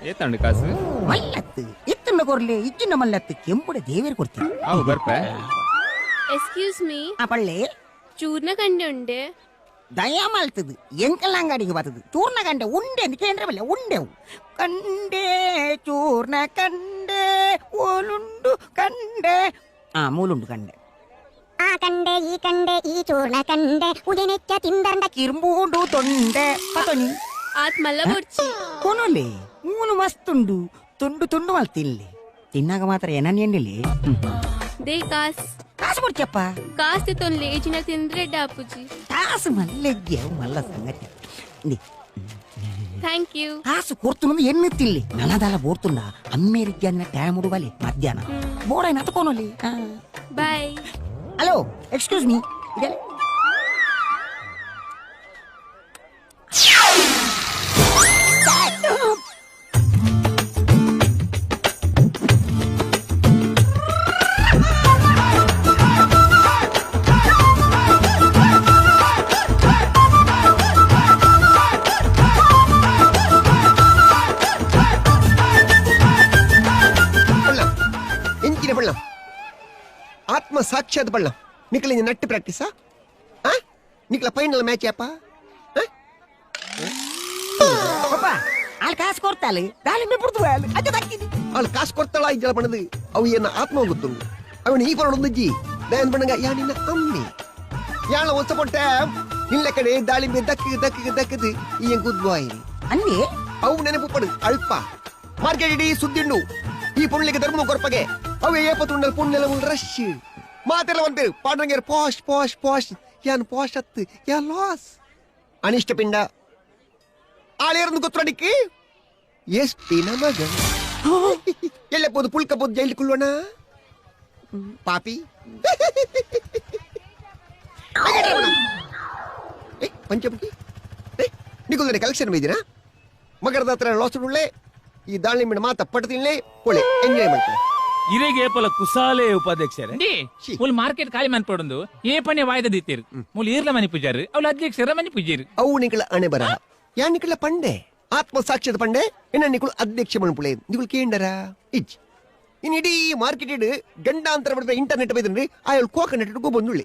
ಏತಂಡು ಕಾಸು ಮಲ್ಲತ್ತು ಇತ್ತನ್ನ ಕೊರ್ಲೆ ಇಜ್ಜಿನ ಮಲ್ಲತ್ತು ಕೆಂಪುಡೆ ದೇವೇರು ಕೊಡ್ತೀನಿ ಅವು ಬರ್ಪೆ ಎಕ್ಸ್ಕ್ಯೂಸ್ ಮೀ ಆ ಪಳ್ಳೆ ಚೂರ್ನ ಕಂಡೆ ಉಂಡೆ ದಯ ಮಲ್ತದು ಎಂಕಲ್ಲ ಅಂಗಡಿಗೆ ಬರ್ತದು ಚೂರ್ಣ ಕಂಡೆ ಉಂಡೆ ಅಂತ ಕೇಂದ್ರ ಬಲ್ಲ ಉಂಡೆವು ಕಂಡೆ ಚೂರ್ಣ ಕಂಡೆ ಓಲುಂಡು ಕಂಡೆ ಮೂಲುಂಡು ಕಂಡೆ ಆ ಕಂಡೆ ಈ ಚೂರ್ಣ ಕಂಡೆ ಉದಿನೆಚ್ಚ ತಿಂದಂಡ ಕಿರ್ಬೂಡು ತೊಂಡೆ ಪತನಿ ಆತ್ ಮಲ್ಲ ಬೊಡ್ಚಿ ಕೊನೊಲೆ ಮೂಲು ಮಸ್ತುಂಡು ತುಂಡು ತುಂಡು ಮಲ್ತಿಲ್ಲಿ ತಿನ್ನಾಗ ಮಾತ್ರ ಏನನ್ ಎಣ್ಣಿಲಿ ದೇ ಕಾಸ್ ಕಾಸು ಕೊಡ್ಚಪ್ಪ ಕಾಸ್ ತೊನ್ಲೆ ಏಜಿನ ತಿಂದ್ರೆ ಡಾಪುಜಿ ಕಾಸು ಮಲ್ಲೆಗ್ಗೆ ಮಲ್ಲ ಸಂಗತಿ ನಿ ಥ್ಯಾಂಕ್ ಯು ಕಾಸು ಕೊಡ್ತು ಎನ್ನುತ್ತಿಲ್ಲಿ ನನದಲ್ಲ ಬೋರ್ತುಂಡ ಅಮ್ಮೇರಿಜ್ಜಾನ ಟೈಮ್ ಉಡುವಲಿ ಮಧ್ಯಾಹ್ನ ಬೋಡೈನ ತಕೊನೊಲಿ ಬಾಯ್ ಹಲೋ ಎಕ್ಸ್ಕ್ಯೂಸ್ ಮೀ ಇದೆಲ್ಲ ಆತ್ಮ ಸಾಕ್ಷಾತ್ ಬಳ್ಳ ನಿಕಲಿಂದ ನಟ್ಟು ಪ್ರಾಕ್ಟೀಸಾ ನಿಕಲ ಫೈನಲ್ ಮ್ಯಾಚ್ ಯಪ್ಪ ಪಪ್ಪ ಅಲ್ಲಿ ಕಾಸು ಕೊಡ್ತಾಳೆ ದಾಳಿಂಬೆ ಬಿಡ್ತು ಅದು ದಕ್ಕಿದಿ ಅವಳು ಕಾಸು ಕೊಡ್ತಾಳ ಇಜ್ಜಲ ಪಣದು ಅವು ಏನ ಆತ್ಮ ಗೊತ್ತುಂಡು ಅವನು ಈ ಪರೊಂದಜ್ಜಿ ದಯನ್ ಬಣ್ಣಗ ಯಾ ನಿನ್ನ ಅಮ್ಮಿ ಯಾಳ ಒತ್ತ ಕೊಟ್ಟೆ ನಿನ್ನ ಕಡೆ ದಾಳಿಂಬೆ ದಕ್ಕದು ಈ ಗುದ್ವಾಯಿ ಅನ್ನಿ ಅವು ನೆನಪು ಪಡು ಅಲ್ಪ ಮಾರ್ಕೆಟ್ ಇಡೀ ಸುದ್ದಿಂಡು ಈ ಪುಣ್ಯಕ್ಕೆ ಧರ್ಮ ಕೊರಪಗೆ ಅವು ಏಪತ್ತುಂಡಲ್ ಪುಣ್ಯಲ ರಶ್ ಮಾತೆಲ್ಲ ಒಂದು ಪಾಡ್ರಂಗೇರ್ ಪಾಶ್ ಪಾಶ್ ಪಾಶ್ ಯಾನ್ ಪಾಶ್ ಹತ್ತು ಯಾ ಲಾಸ್ ಅನಿಷ್ಟ ಪಿಂಡ ಆಳೇರನ್ನು ಗೊತ್ತಡಿಕ್ಕಿ ಎಷ್ಟಿನ ಮಗ ಎಲ್ಲ ಪೋದು ಪುಲ್ಕ ಪೋದು ಜೈಲಿ ಕುಳ್ಳೋಣ ಪಾಪಿ ಪಂಚಮುಖಿ ನಿಗುಲ್ದರೆ ಕಲೆಕ್ಷನ್ ಬೈದಿನ ಮಗರದ ಹತ್ರ ಲಾಸ್ ಉಳ್ಳೆ ಈ ದಾಳಿಂಬಿನ ಮಾತ ಪಟ್ಟು ತಿನ್ಲೆ ಒಳ್ಳೆ ಎಂಜಾಯ್ ಮಾಡ್ತಾರೆ ಇರೆಗೆ ಪಲ ಕುಸಾಲೆ ಉಪಾಧ್ಯಕ್ಷರೇ ಮುಲ್ ಮಾರ್ಕೆಟ್ ಖಾಲಿ ಮನ್ಪಡೊಂದು ಏ ಪಣೆ ವಾಯ್ದ ದಿತ್ತೀರು ಮುಲ್ ಈರ್ಲ ಮನಿ ಪೂಜಾರು ಅವ್ಲ ಅಧ್ಯಕ್ಷರ ಮನಿ ಪೂಜಾರು ಅವು ನಿಕಲ ಅಣೆ ಬರ ಯಾ ನಿಕಲ ಪಂಡೆ ಆತ್ಮ ಸಾಕ್ಷ್ಯದ ಪಂಡೆ ಇನ್ನ ನಿಕುಲು ಅಧ್ಯಕ್ಷ ಮಣ್ಪುಳೆ ನಿಕುಲು ಕೇಂಡರ ಇಜ್ ಇನ್ ಇಡೀ ಮಾರ್ಕೆಟ್ ಗಂಡಾಂತರ ಬಡದ ಇಂಟರ್ನೆಟ್ ಬೈದ್ರಿ ಆಯಲ್ ಕೋಕನೆಟ್ ಬಂದುಳ್ಳಿ